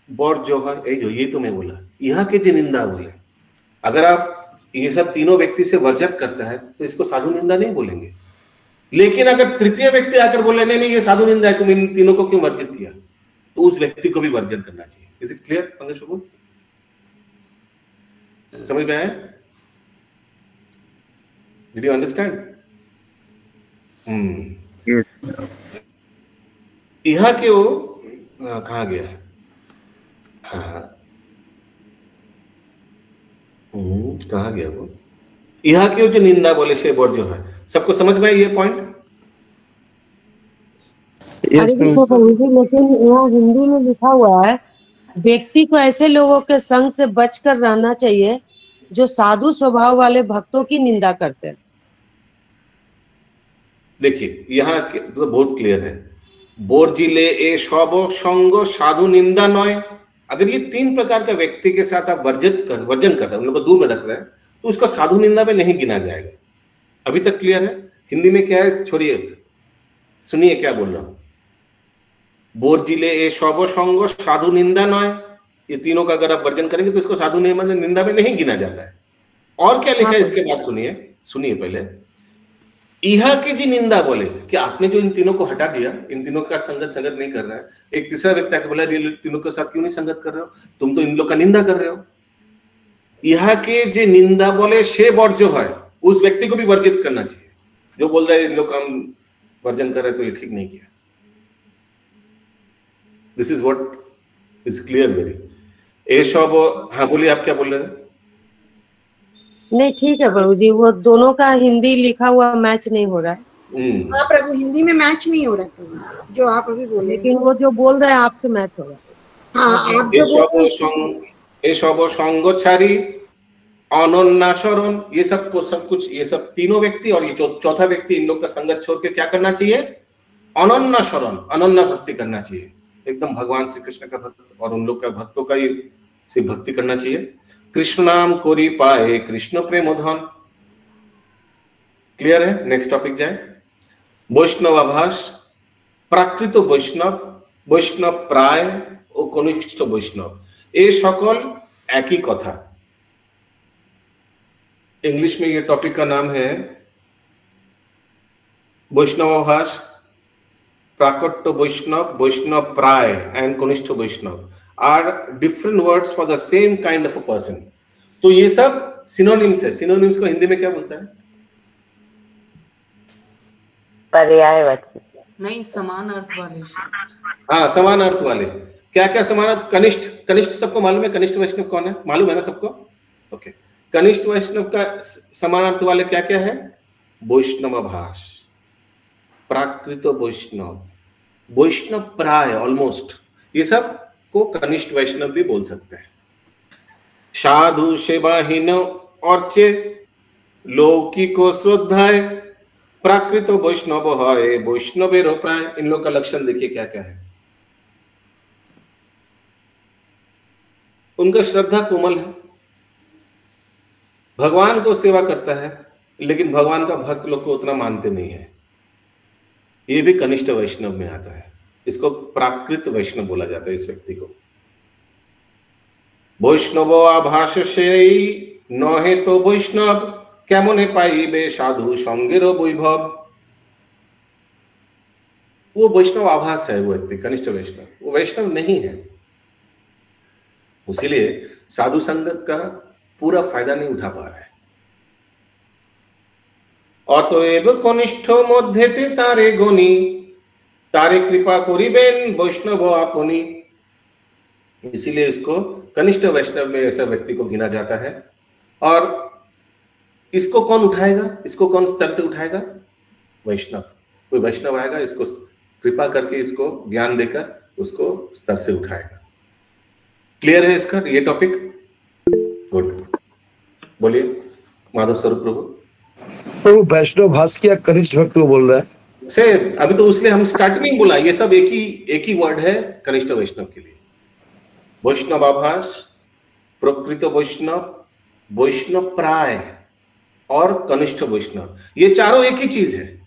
বর্জ্য হয়। এই जो ये तो मैं बोला, यहाँ के जो निंदा बोले, अगर आप ये सब तीनों व्यक्ति से वर्जित करता है तो इसको साधु निंदा नहीं बोलेंगे। लेकिन अगर तृतीय व्यक्ति आकर बोले नहीं नहीं ये साधु निंदा है, तुम इन तीनों को क्यों वर्जित किया, तो उस व्यक्ति को भी वर्जित करना चाहिए। इज इट क्लियर पंकज प्रभु? समझ में आया? Did you understand? यहाँ के वो कहाँ गया है? हाँ कहाँ गया वो? यहाँ के जो निंदा बोले से बोर्ड जो है, सबको समझ में ये पॉइंट? लेकिन यहाँ हिंदी में लिखा हुआ है व्यक्ति को ऐसे लोगों के संग से बचकर रहना चाहिए जो साधु स्वभाव वाले भक्तों की निंदा करते हैं। देखिए यहाँ तो बहुत क्लियर है, बोर्जिले ए सब संग साधु निंदा नय। अगर ये 3 प्रकार का व्यक्ति के साथ आप वर्जन कर रहे हैं, उन लोग को दूर में रख रहे हैं, तो उसको साधु निंदा में नहीं गिना जाएगा। अभी तक क्लियर है? हिंदी में क्या है छोड़िए, सुनिए क्या बोल रहा हूं। बोर्जिले ए सब संग साधु निंदा नय, ये तीनों का अगर आप वर्जन करेंगे तो इसको साधु निंदा में नहीं गिना जाता है। और क्या लिखा है इसके बाद सुनिए पहले। इहा की जी निंदा बोले कि आपने जो इन तीनों को हटा दिया, इन तीनों का संगत नहीं कर रहा है। एक तीसरा व्यक्ति आके बोला तीनों के साथ क्यों नहीं संगत कर रहे हो, तुम तो इन लोग का निंदा कर रहे हो। इहा के जी निंदा बोले से वर्ज्य है, उस व्यक्ति को भी वर्जित करना चाहिए जो बोल रहा है इन लोग हम वर्जन कर रहे तो ये ठीक नहीं किया। This is what is clear very. ए सब, हाँ बोलिए आप क्या बोल रहे हैं? नहीं ठीक है प्रभु जी, वो दोनों का हिंदी लिखा हुआ मैच नहीं हो रहा है। हाँ प्रभु, हिंदी में मैच नहीं हो रहा है जो आप अभी बोले, लेकिन वो जो बोल रहे हैं आपसे मैच हो रहा है। हाँ आप जो ए सब संग छाड़ी अनन्नाशरण, ये सब कुछ ये सब तीनों व्यक्ति और ये चौथा व्यक्ति, इन लोग का संगत छोड़ के क्या करना चाहिए? अनन्नाशरण, अनन्ना भक्ति करना चाहिए। एकदम भगवान श्री कृष्ण का भक्त और उन लोग का भक्तों का ये भक्ति करना चाहिए। कृष्ण नाम कोरी पाए कृष्ण प्रेम धन। क्लियर है? नेक्स्ट टॉपिक जाए। वैष्णव आभास, प्राकृत वैष्णव, वैष्णव प्राय और कनिष्ठ वैष्णव, ये सकल एक ही कथा। इंग्लिश में ये टॉपिक का नाम है वैष्णव आभास, प्राकृत वैष्णव, वैष्णव प्राय एंड कनिष्ठ वैष्णव are different words for the same kind of a person. तो ये सब synonyms है। synonyms को हिंदी में क्या बोलता है? पर्यायवाची। नहीं, समान अर्थ वाले। हाँ, समान अर्थ वाले। क्या क्या समान अर्थ? कनिष्ठ सबको मालूम है। कनिष्ठ वैष्णव कौन है? मालूम है ना सबको? ओके, कनिष्ठ वैष्णव का समान अर्थ वाले क्या क्या है? वैष्णव भाष, प्राकृत वैष्णव, वैष्णव प्राय, ऑलमोस्ट, ये सब को कनिष्ठ वैष्णव भी बोल सकते हैं। साधु सेवाहीन अर्चे लौकिको श्रद्धाए प्राकृत वैष्णव है वैष्णवेर प्राय। इन लोग का लक्षण देखिए क्या क्या है। उनका श्रद्धा कोमल है, भगवान को सेवा करता है, लेकिन भगवान का भक्त लोग को उतना मानते नहीं है। ये भी कनिष्ठ वैष्णव में आता है। इसको प्राकृत वैष्णव बोला जाता है इस व्यक्ति को। वैष्णव आभास से न है तो वैष्णव केमने पाइबे साधु संगेर वैभव। वो वैष्णव आभास है, वो व्यक्ति कनिष्ठ वैष्णव, वो वैष्णव नहीं है। इसीलिए साधु संगत का पूरा फायदा नहीं उठा पा रहा है। अतएव कनिष्ठ मध्यते तारे गणी तारे कृपा करिबेन वैष्णव आपनी। इसीलिए इसको कनिष्ठ वैष्णव में ऐसा व्यक्ति को गिना जाता है। और इसको कौन उठाएगा, इसको कौन स्तर से उठाएगा? वैष्णव। कोई वैष्णव आएगा, इसको कृपा करके इसको ज्ञान देकर उसको स्तर से उठाएगा। क्लियर है इसका ये टॉपिक? गुड, बोलिए माधव स्वरूप प्रभु। तो वैष्णव भास किया कनिष्ठ भक्त को बोल रहा है से अभी तो उसलिए हम स्टार्टिंग में बोला, ये सब एक ही वर्ड है कनिष्ठ वैष्णव के लिए। वैष्णव आभास, प्रकृत वैष्णव, वैष्णव प्राय और कनिष्ठ वैष्णव, ये चारों एक ही चीज है।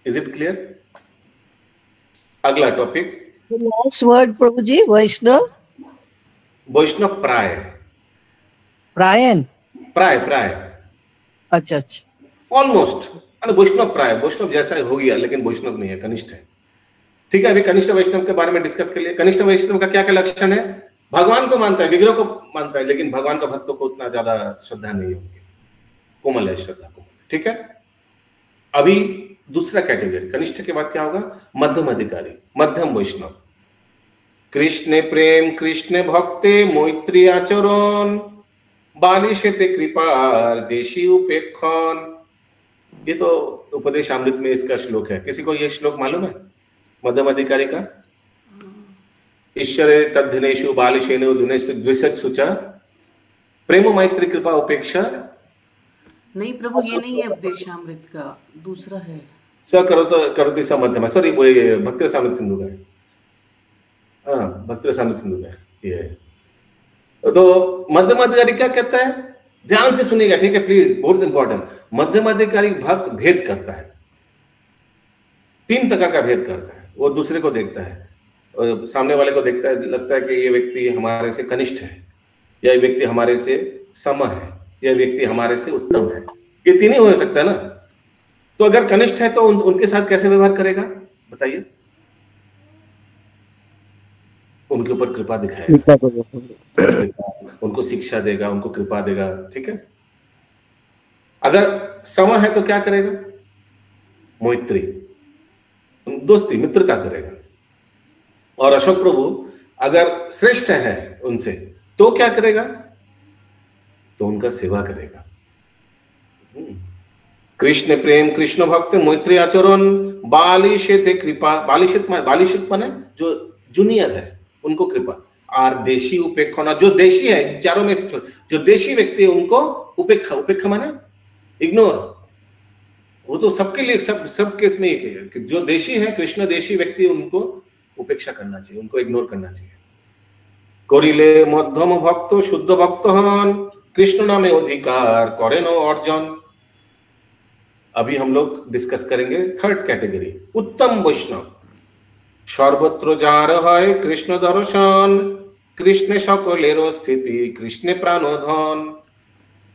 Is it clear? अगला टॉपिक लास्ट वर्ड प्रभु जी, वैष्णव वैष्णव प्राय। प्रायन प्राय प्राय अच्छा अच्छा, ऑलमोस्ट वैष्णव प्राय, वैष्णव जैसा हो गया लेकिन वैष्णव नहीं है, कनिष्ठ है। ठीक है, अभी कनिष्ठ वैष्णव के बारे में डिस्कस कर लिए। कनिष्ठ वैष्णव का क्या क्या लक्षण है? भगवान को मानता है, विग्रह को मानता है, लेकिन भगवान का भक्तों को उतना ज्यादा श्रद्धा नहीं है उनकी, कोमल है श्रद्धा कोमल। ठीक है, अभी दूसरा कैटेगरी कनिष्ठ के बाद क्या होगा? मध्यम अधिकारी, मध्यम वैष्णव। कृष्ण प्रेम कृष्ण भक्ते मैत्री आचरण बालिशेते कृपा देशी उपेक्षण। ये तो उपदेश अमृत में इसका श्लोक है। किसी को ये श्लोक मालूम है मध्यम अधिकारी का? ईश्वरे तद्धिनेषु बालिशेनु द्विषत्सु च प्रेम मैत्री कृपा उपेक्षा। नहीं प्रभु, ये नहीं है उपदेशामृत का, दूसरा है। स करोति स मध्यम, सॉरी वो भक्त रसामृत सिंधु का है। हाँ, भक्त रसामृत सिंधु का है ये है। तो मध्यम अधिकारी क्या कहता है? ध्यान से सुनिएगा, ठीक है प्लीज, बहुत इंपॉर्टेंट। मध्यम अधिकारी भक्त भेद करता है, 3 प्रकार का भेद करता है। वो दूसरे को देखता है, और सामने वाले को देखता है, लगता है कि ये व्यक्ति हमारे से कनिष्ठ है, या ये व्यक्ति हमारे से सम है, या व्यक्ति हमारे से उत्तम है। ये 3 ही हो सकता है ना। तो अगर कनिष्ठ है तो उनके साथ कैसे व्यवहार करेगा बताइए? उनके ऊपर कृपा दिखाएगा, उनको शिक्षा देगा, उनको कृपा देगा। ठीक है, अगर सम है तो क्या करेगा? मैत्री, दोस्ती, मित्रता करेगा। और अशोक प्रभु अगर श्रेष्ठ है उनसे तो क्या करेगा? तो उनका सेवा करेगा। कृष्ण प्रेम कृष्ण भक्त मैत्री आचरण बालिशेते कृपा। बालिशित माने जो जूनियर है उनको कृपा। और देशी उपेक्षा, जो देशी है चारों में से जो देशी व्यक्ति है उनको उपेक्षा। उपेक्षा माने इग्नोर। वो तो सबके लिए सब केस में एक है कि जो देशी है, कृष्ण देशी व्यक्ति, उनको उपेक्षा करना चाहिए, उनको इग्नोर करना चाहिए। करिले मध्यम भक्त शुद्ध भक्त हन कृष्ण नामे अधिकार करे नो अर्जन। अभी हम लोग डिस्कस करेंगे 3rd कैटेगरी, उत्तम वैष्णव। सर्वत्र जार है कृष्ण दर्शन कृष्ण सकलेर स्थिति कृष्ण प्राणोधन।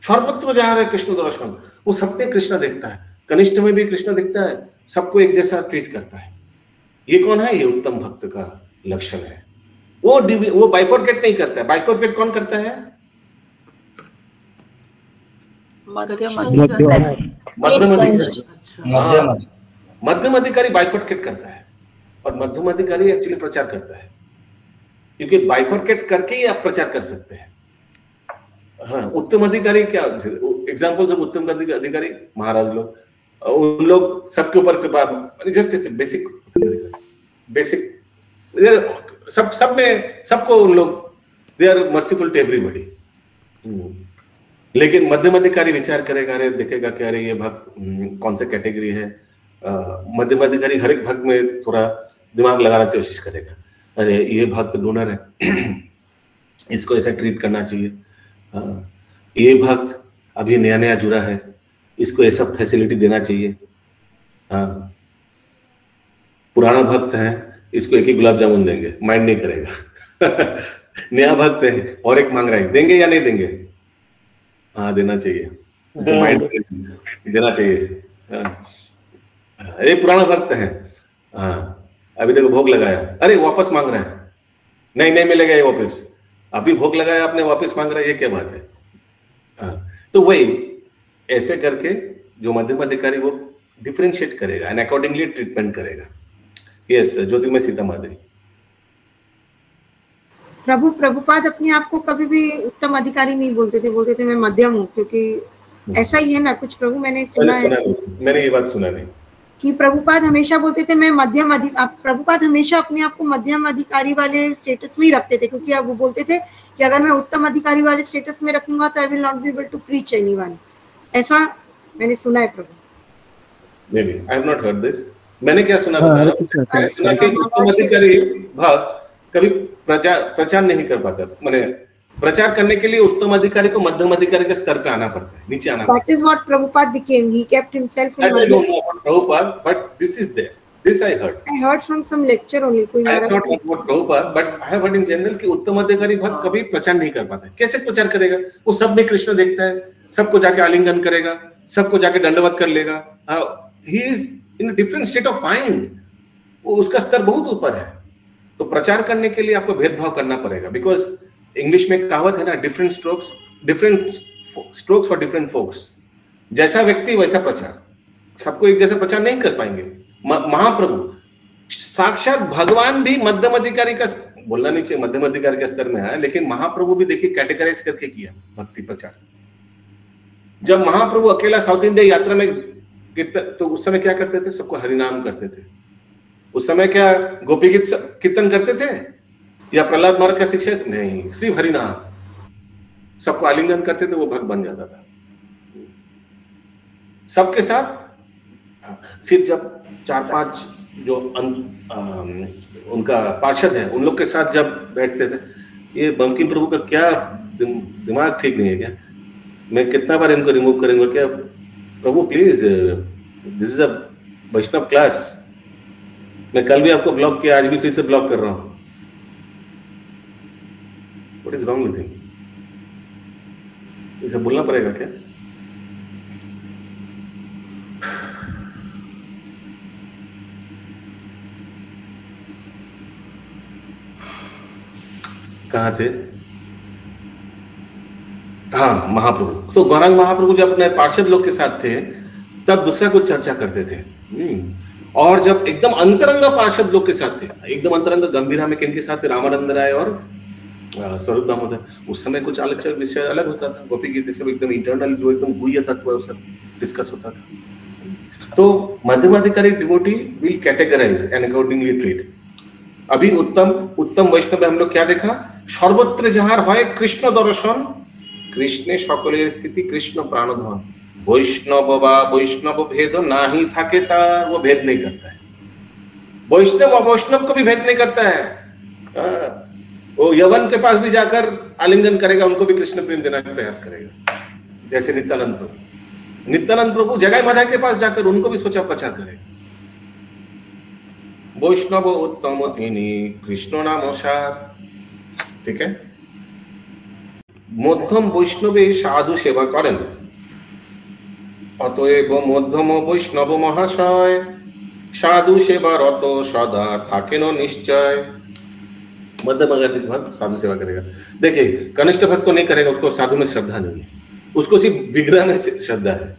सर्वत्र जार है कृष्ण दर्शन, वो सबने कृष्ण देखता है, कनिष्ठ में भी कृष्ण दिखता है, सबको एक जैसा ट्रीट करता है। ये कौन है? ये उत्तम भक्त का लक्षण है। वो बाइफोर्केट नहीं करता है। बाइफोर्केट कौन करता है? मध्यम अधिकारी बाइफोर्केट करता है, और मध्यम अधिकारी एक्चुअली प्रचार करता है, क्योंकि बाइफोर्केट करके ही आप प्रचार कर सकते हैं। हाँ, उत्तम अधिकारी क्या एग्जाम्पल्स ऑफ उत्तम अधिकारी? महाराज लोग, उन लोग सबके ऊपर कृपा, जस्ट बेसिक सब में सबको उन लोग they are merciful to everybody. लेकिन मध्यम अधिकारी विचार करेगा, अरे देखेगा कि अरे ये भक्त कौन सा कैटेगरी है। मध्यम अधिकारी हर एक भक्त में थोड़ा दिमाग लगाना की कोशिश करेगा, अरे ये भक्त डोनर है इसको ऐसा ट्रीट करना चाहिए, ये भक्त अभी नया नया जुड़ा है इसको ऐसा फैसिलिटी देना चाहिए, पुराना भक्त है इसको एक ही गुलाब जामुन देंगे, माइंड नहीं करेगा। नया भक्त है और एक मांग रहा है, देंगे या नहीं देंगे? हाँ देना चाहिए, तो माइंड देना चाहिए। ये पुराना भक्त है, हाँ अभी देखो भोग लगाया, अरे वापस मांग रहा है, नहीं नहीं मिलेगा ये वापस, अभी भोग लगाया आपने वापस मांग रहा है, ये क्या बात है? तो वही ऐसे करके जो मध्यम अधिकारी वो डिफरेंशिएट करेगा एंड अकॉर्डिंगली ट्रीटमेंट करेगा। यस ज्योतिर्मय सीता माधुरी। प्रभुपाद अपने आप को कभी भी उत्तम अधिकारी नहीं बोलते थे, बोलते थे मैं मध्यम हूँ, क्योंकि ऐसा ही है ना कुछ प्रभु, मैंने सुना है। मैंने ये बात सुना नहीं कि प्रभुपाद हमेशा बोलते थे मैं मध्यम प्रभुपाद हमेशा अपने आप को मध्यम अधिकारी वाले स्टेटस में ही रखते थे, क्योंकि अब वो बोलते थे कि अगर मैं उत्तम अधिकारी वाले स्टेटस में रखूंगा तो I will not be able to preach anyone. ऐसा मैंने सुना है प्रभु। Maybe I have not heard this. मैंने क्या सुना बता रहा हूं, मैंने सुना कि उत्तम अधिकारी भक्त कभी प्रचार नहीं कर पाता, माने प्रचार करने के लिए उत्तम अधिकारी को मध्यम अधिकारी के स्तर पे आना पड़ता है, नीचे आना पड़ता है। That is what Prabhupada became. He kept himself in. I don't know about Prabhupada, but this is there. This I heard. I heard from some lecture only. कोई I have not heard about Prabhupada, but I have heard in general कि उत्तम अधिकारी भक्त कभी प्रचार नहीं कर पाता है। कैसे प्रचार करेगा? वो सब में कृष्ण देखता है, सबको जाके आलिंगन करेगा, सबको जाके दंडवत कर लेगा। He is in a different state of mind. वो उसका स्तर बहुत ऊपर है। तो प्रचार करने के लिए आपको भेदभाव करना पड़ेगा, बिकॉज इंग्लिश में कहावत है ना, different strokes for different folks. जैसा व्यक्ति वैसा प्रचार, सबको एक जैसा प्रचार नहीं कर पाएंगे। महाप्रभु साक्षात भगवान भी मध्यम अधिकारी का, बोलना नहीं चाहिए मध्यम अधिकारी के स्तर में है, लेकिन महाप्रभु भी देखिए कैटेगराइज करके किया भक्ति प्रचार। जब महाप्रभु अकेला साउथ इंडिया यात्रा में कीर्तन, तो उस समय क्या करते थे? सबको हरिनाम करते थे। उस समय क्या गोपी गीत कीर्तन करते थे या प्रहलाद महाराज का शिक्षा? नहीं, सिर्फ हरिनाम। सबको आलिंगन करते थे, वो भक्त बन जाता था सबके साथ। फिर जब 4-5 जो उनका पार्षद है उन लोग के साथ जब बैठते थे, ये बंकिम प्रभु का क्या दिमाग ठीक नहीं है क्या? मैं कितना बार इनको रिमूव करूंगा क्या? प्रभु please, this is a Vaishnav class. मैं कल भी आपको ब्लॉक किया, आज भी फिर से ब्लॉक कर रहा हूं। What is wrong with him? इसे बोलना पड़ेगा क्या? कहाँ थे? हाँ, महाप्रभु। तो गौरांग महाप्रभु जब अपने पार्षद लोग के साथ थे तब दूसरा कुछ चर्चा करते थे, और जब एकदम अंतरंग पार्षद लोग के साथ थे, एकदम अंतरंग गंभीरा में किनके साथ थे? रामानंद राय और स्वरूप दामोदर। उस समय कुछ अलग विषय अलग होता था, गोपी गीत सब एकदम इंटरनल जो एकदम गुह्य तत्व है वो सब डिस्कस होता था। तो मध्यम अधिकारी devotee will categorise and accordingly treat. अभी उत्तम वैष्णव हम लोग क्या देखा? सर्वत्र जहां है कृष्ण दर्शन, कृष्णे सकलेर स्थिति, कृष्ण प्राणधन। वैष्णव बा वैष्णव भेद ना ही थाके तार, वो भेद नहीं करता है। वैष्णव अवैष्णव को भी भेद नहीं करता है। वो यवन के पास भी जाकर आलिंगन करेगा, उनको भी कृष्ण प्रेम देने का प्रयास करेगा, जैसे नित्यानंद प्रभु। नित्यानंद प्रभु जगाई माधा के पास जाकर उनको भी सोचा प्रचार करेगा। वैष्णव उत्तम तिनी कृष्ण नाम सार, ठीक है। मध्यम वैष्णवे साधु सेवा करें, अतएव मध्यम वैष्णव महाशय साधु सेवा रत सदा थाकेन निश्चय। मध्यम भक्त साधु सेवा करेगा। देखिए कनिष्ठ भक्त तो नहीं करेगा, उसको साधु में श्रद्धा नहीं है, उसको सिर्फ विग्रह में श्रद्धा है।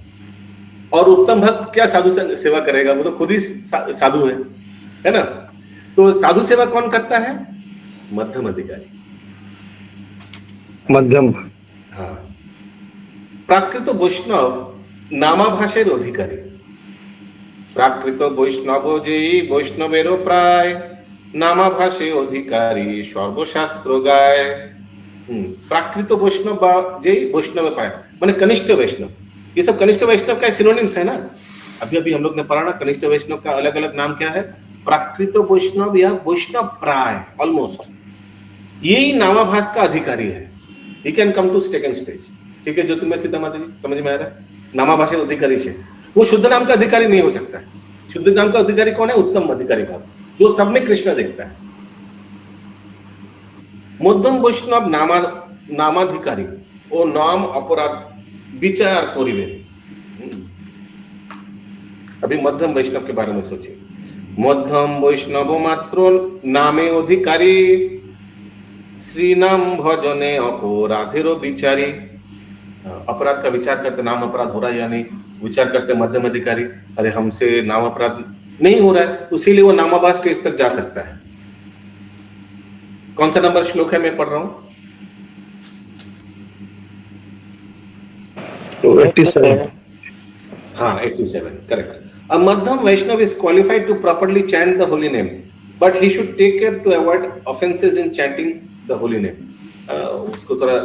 और उत्तम भक्त क्या साधु सेवा करेगा? वो तो खुद ही साधु है ना। तो साधु सेवा कौन करता है? मध्यम अधिकारी, मध्यम। हाँ, प्राकृत वैष्णव नामाभाषेर अधिकारी। प्राकृत वैष्णव जे वैष्णवेर प्राय, नामाभाषे अधिकारी सर्वशास्त्र गाय। प्राकृत वैष्णव जय वैष्णव पाया माने कनिष्ठ वैष्णव, ये सब कनिष्ठ वैष्णव का सिनोनिम्स है ना। अभी अभी हम लोग ने पढ़ा ना, कनिष्ठ वैष्णव का अलग अलग नाम क्या है, प्राकृत वैष्णव या वैष्णव प्राय, ऑलमोस्ट यही नामाभास का अधिकारी है। He can come to second stage. ठीक है ज्योतिर्मय सीता माता जी, समझ में आ रहा है? नामाभाषित अधिकारी से वो शुद्ध नाम का अधिकारी नहीं हो सकता। शुद्ध नाम का अधिकारी कौन है? उत्तम अधिकारी भाव, जो सब में कृष्ण देखता है। मध्यम वैष्णव नामाधिकारी ओ नाम अपराध विचार करिबे। अभी मध्यम वैष्णव के बारे में सोचिए। मध्यम वैष्णव मात्र नामे अधिकारी, श्री नाम भजने अपराधेर विचारी। अपराध का विचार करते, नाम अपराध हो रहा है या नहीं, विचार करते मध्यम अधिकारी, अरे हमसे नाम अपराध नहीं हो रहा है, इसीलिए वो नामाभास के स्तर जा सकता है। कौन सा नंबर श्लोक है मैं पढ़ रहा हूं? 87। हाँ 87, correct. A Madhyam Vaishnav is qualified to properly chant the holy name, but he should take care to avoid offenses in chanting the holy name. उसको थोड़ा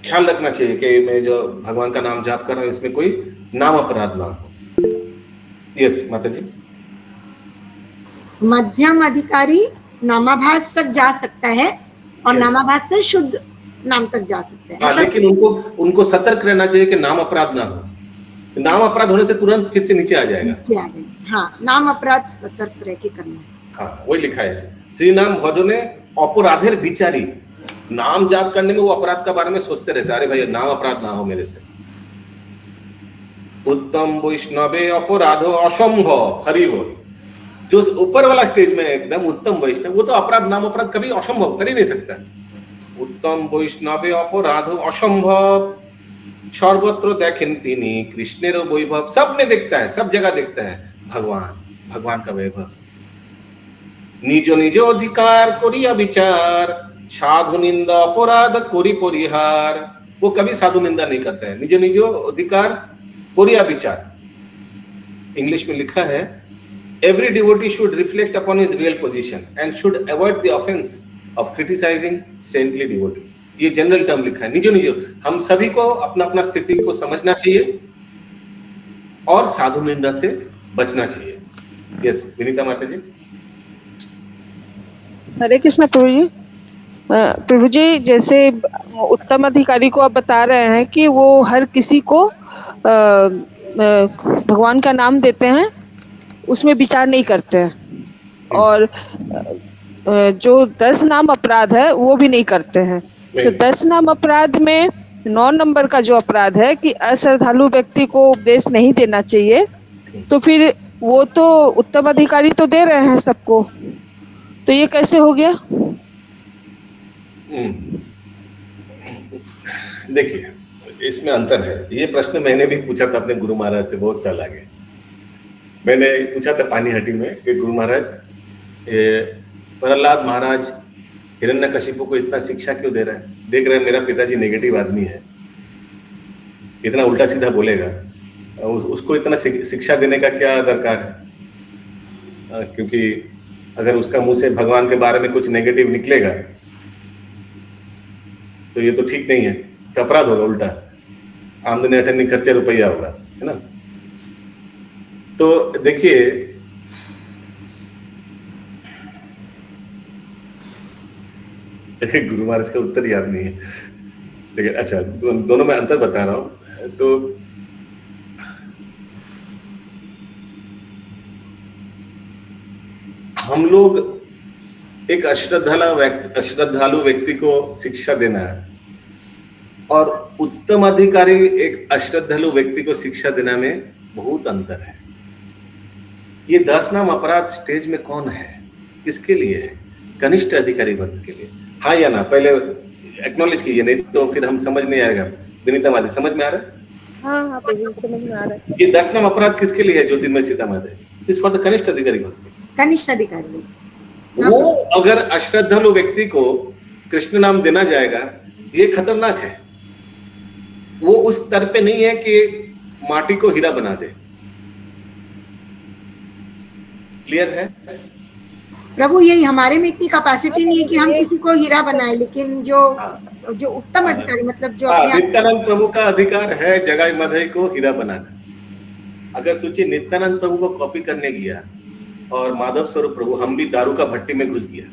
ख्याल रखना चाहिए कि मैं जो भगवान का नाम जाप कर रहा हूँ इसमें कोई नाम अपराध ना हो। यस माता जी। मध्यम अधिकारी नामाभास तक जा सकता है और नामाभास से शुद्ध नाम तक जा सकते हैं। हाँ, लेकिन उनको सतर्क रहना चाहिए कि नाम अपराध ना हो। नाम अपराध होने से तुरंत फिर से नीचे आ जाएगा। हाँ, नाम अपराध सतर्क रह के करना है। हाँ, वही लिखा है श्री नाम भजने अपराधेर विचारी। नाम जाप करने में वो अपराध का बारे में सोचते रहते, अरे भाई नाम अपराध ना हो मेरे से। उत्तम वैष्णवे अपराध असंभव, हरि बोल। जो ऊपर वाला स्टेज में एकदम उत्तम वैष्णव, वो तो अपराध नाम अपराध कभी असंभव कर ही नहीं सकता। उत्तम वैष्णवे अपराध असंभव, सर्वत्र देखें तिनी कृष्णेर वैभव। सब में देखता है, सब जगह देखता है भगवान का वैभव। निज निज अधिकार करिया विचार, साधु निंदा अपराध करी परिहार। वो कभी साधु निंदा नहीं करता है, निज निज अधिकार करिया विचार। इंग्लिश में लिखा है, every devotee should reflect upon his real position and should avoid the offence of criticising saintly devotee. ये जनरल टर्म लिखा है, निजो निजो। हम सभी को अपना अपना स्थिति को समझना चाहिए और साधु निंदा से बचना चाहिए। यस विनीता माता जी। हरे कृष्ण प्रभु जी। प्रभु जी, जैसे उत्तम अधिकारी को आप बता रहे हैं कि वो हर किसी को भगवान का नाम देते हैं, उसमें विचार नहीं करते हैं, और जो 10 नाम अपराध है वो भी नहीं करते हैं। तो 10 नाम अपराध में 9 नंबर का जो अपराध है कि अश्रद्धालु व्यक्ति को उपदेश नहीं देना चाहिए, तो फिर वो तो उत्तम अधिकारी तो दे रहे हैं सबको, तो ये कैसे हो गया? देखिए इसमें अंतर है। ये प्रश्न मैंने भी पूछा था अपने गुरु महाराज से बहुत साल आगे। मैंने पूछा था पानीहट्टी में कि गुरु महाराज, प्रहलाद महाराज हिरण्यकशिपु को इतना शिक्षा क्यों दे रहा है? देख रहे हैं मेरा पिताजी नेगेटिव आदमी है, इतना उल्टा सीधा बोलेगा, उसको इतना शिक्षा देने का क्या दरकार है? क्योंकि अगर उसका मुंह से भगवान के बारे में कुछ नेगेटिव निकलेगा तो ये तो ठीक नहीं है, तो अपराध होगा, उल्टा आमदनी अठन्नी खर्चे रुपया होगा, है ना। तो देखिए गुरु महाराज का उत्तर याद नहीं है, लेकिन अच्छा दोनों में अंतर बता रहा हूं। तो हम लोग एक अश्रद्धालु व्यक्ति को शिक्षा देना है और उत्तम अधिकारी एक अश्रद्धालु व्यक्ति को शिक्षा देना में बहुत अंतर है। ये 10 नाम अपराध स्टेज में कौन है, किसके लिए है? कनिष्ठ अधिकारी भक्त के लिए। हाँ या ना? पहले एक्नॉलेज कीजिए, नहीं तो फिर हम समझ नहीं आएगा। विनीता माता समझ में आ रहा है? हाँ, समझ में आ रहा है। ये 10 नाम अपराध किसके लिए है? ज्योतिर्मय सीता माता, इस फॉर द कनिष्ठ अधिकारी भक्त। कनिष्ठ अधिकारी वो अगर अश्रद्धालु व्यक्ति को कृष्ण नाम देना जाएगा, ये खतरनाक है। वो उस स्तर पे नहीं है कि माटी को हीरा बना दे। क्लियर है? प्रभु यही हमारे में इतनी कैपेसिटी नहीं है कि हम किसी को हीरा बनाए, लेकिन जो उत्तम अधिकारी मतलब जो नित्यानंद प्रभु का अधिकार है जगाई मधई को हीरा बनाना। अगर सोचिए नित्यानंद प्रभु को कॉपी करने गया और माधव स्वरूप प्रभु हम भी दारू का भट्टी में घुस गया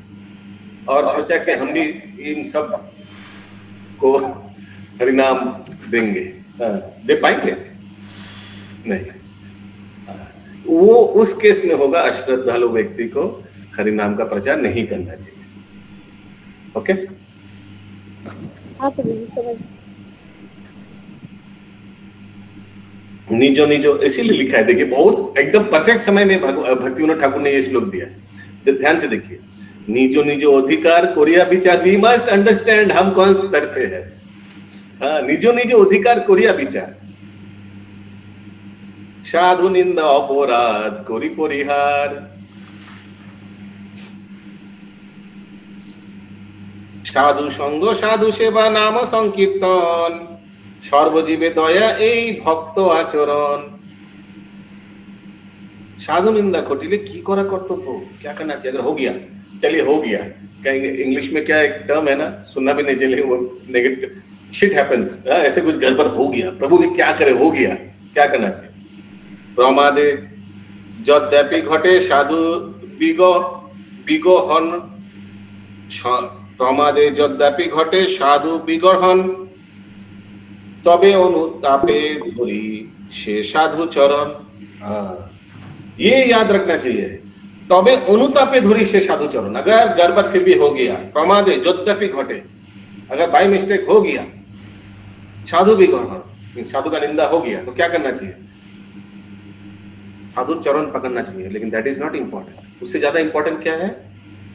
और सोचा कि हम भी इन सब को हरिनाम देंगे, दे पाएंगे? नहीं। वो उस केस में होगा अश्रद्धालु व्यक्ति को हरिनाम का प्रचार नहीं करना चाहिए। ओके? निजो निजो इसीलिए लिखा है, देखिए बहुत एकदम परफेक्ट समय में भक्ति विनोद ठाकुर ने ये श्लोक दिया है। ध्यान से देखिए, निजो निजो अधिकार कोरिया विचार, वी मस्ट अंडरस्टैंड हम कौन स्तर पे है। हाँ, निजो निजो अधिकार कोरिया विचार, साधु निंदा अपराध कोरी परिहार, साधु संग साधु सेवा नाम संकीर्तन, सर्वजीवे दया এই ভক্ত আচরণ। साधु निंदा घोटिले की करा कर्तव्य, क्या करना चाहिए? अगर हो गया, चलिए हो गया, कहेंगे इंग्लिश में क्या एक टर्म है ना, सुनना भी नहीं चाहिए, वो नेगेटिव शिट हैपेंस, ऐसे कुछ गड़बड़ हो गया, प्रभु भी क्या करे, हो गया, क्या करना चाहिए? प्रमादे यद्यपि घटे साधु বিগহন, प्रमादे यद्यपि घटे साधु বিগহন, तबे अनुतापे धुरी से साधु चरण। ये याद रखना चाहिए, तबे अनुतापे धुरी से साधु चरण। अगर गड़बड़ फिर भी हो गया, प्रमादे यद्यपि घटे, अगर बाय मिस्टेक हो गया, साधु विगहन, साधु का निंदा हो गया, तो क्या करना चाहिए? साधु चरण पकड़ना चाहिए। लेकिन दैट इज नॉट इम्पोर्टेंट। उससे ज्यादा इम्पोर्टेंट क्या है?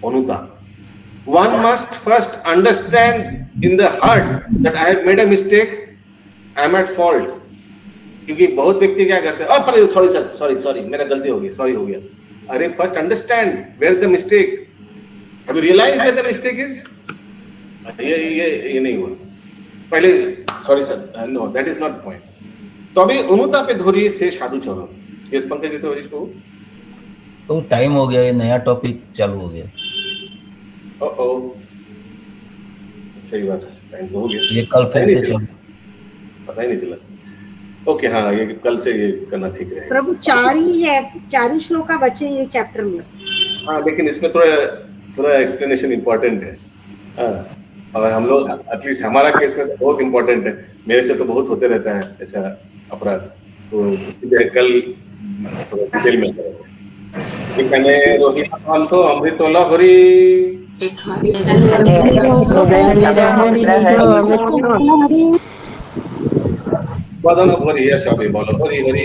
अनुताप। One must first understand in the heart that I have made a mistake, I am at fault. क्योंकि बहुत व्यक्ति क्या करते हैं, सॉरी सर, सॉरी मेरा गलती हो गई, सॉरी हो गया। अरे first understand where the mistake, have you realised where the mistake is? ये नहीं हुआ, पहले sorry sir, no that is not the point. तो अभी अनुतापे धुरी से साधु चरण। यस पंकज मित्र वशिष्ठ प्रभु, तो टाइम हो गया, ये नया टॉपिक चालू हो गया। सही बात है, टाइम तो हो गया, ये कल फिर से चल, पता ही नहीं चला। ओके, हाँ, ये कल से ये करना ठीक है। प्रभु 4 ही श्लोक का बचे ये चैप्टर में। हाँ, लेकिन इसमें थोड़ा एक्सप्लेनेशन इम्पोर्टेंट है। हाँ, और हम लोग एटलीस्ट हमारा केस में तो बहुत इम्पोर्टेंट है, मेरे से तो बहुत होते रहता है ऐसा अपराध, तो कल थोड़ा डिटेल में करेंगे। रोहित हम तो अमृतोला हरि बदन भरी है, सभी बोलो हरि हरि।